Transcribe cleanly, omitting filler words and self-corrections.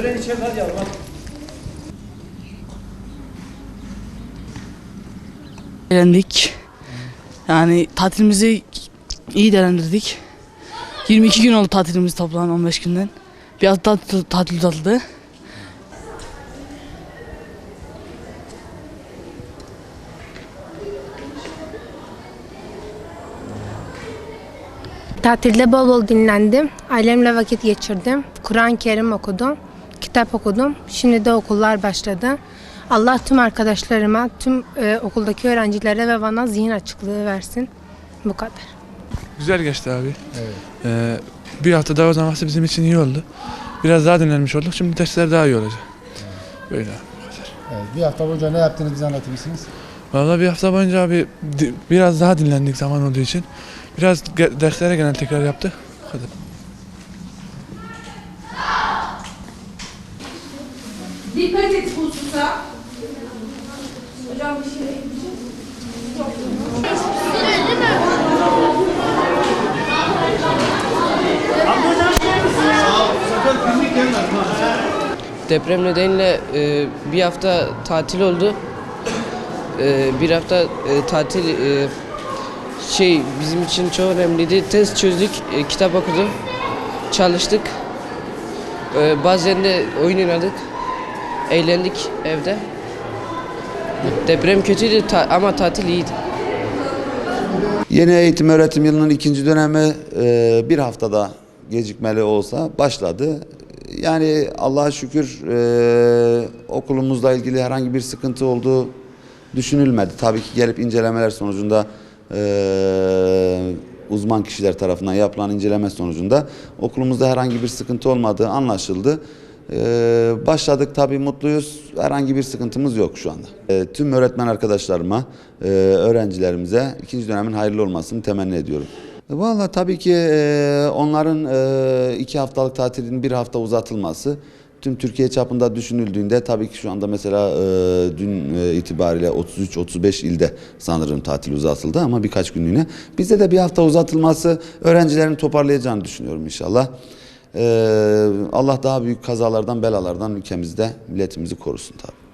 Tören içeride hadi yavrum hadi. Eğlendik. Yani tatilimizi iyi değerlendirdik. 22 gün oldu tatilimiz toplam 15 günden. Biraz daha tatil uzatıldı. Tatilde bol bol dinlendim. Ailemle vakit geçirdim. Kur'an-ı Kerim okudum. Kitap okudum. Şimdi de okullar başladı. Allah tüm arkadaşlarıma, tüm okuldaki öğrencilere ve bana zihin açıklığı versin. Bu kadar. Güzel geçti abi. Evet. Bir hafta daha uzaması bizim için iyi oldu. Biraz daha dinlenmiş olduk. Şimdi dersler daha iyi olacak. Böyle abi, bu kadar. Evet, bir hafta boyunca ne yaptığınızı bize anlatır mısınız? Vallahi bir hafta boyunca abi biraz daha dinlendik zaman olduğu için. Biraz derslere gelen tekrar yaptık. Bu kadar. Dikkat et hususa. Hocam bir şey Deprem nedeniyle bir hafta tatil oldu. Bir hafta tatil bizim için çok önemliydi. Test çözdük, kitap okuduk, çalıştık. Bazen de oyun oynadık, eğlendik evde. Deprem kötüydü ama tatil iyiydi. Yeni eğitim öğretim yılının ikinci dönemi bir haftada gecikmeli olsa başladı. Yani Allah'a şükür okulumuzla ilgili herhangi bir sıkıntı olduğu düşünülmedi. Tabii ki gelip incelemeler sonucunda uzman kişiler tarafından yapılan inceleme sonucunda okulumuzda herhangi bir sıkıntı olmadığı anlaşıldı. Başladık tabii mutluyuz. Herhangi bir sıkıntımız yok şu anda. Tüm öğretmen arkadaşlarıma, öğrencilerimize ikinci dönemin hayırlı olmasını temenni ediyorum. Vallahi tabii ki onların 2 haftalık tatilin 1 hafta uzatılması tüm Türkiye çapında düşünüldüğünde tabii ki şu anda mesela dün itibariyle 33-35 ilde sanırım tatil uzatıldı ama birkaç günlüğüne. Bizde de 1 hafta uzatılması öğrencilerin toparlayacağını düşünüyorum inşallah. Allah daha büyük kazalardan, belalardan ülkemizde milletimizi korusun tabii.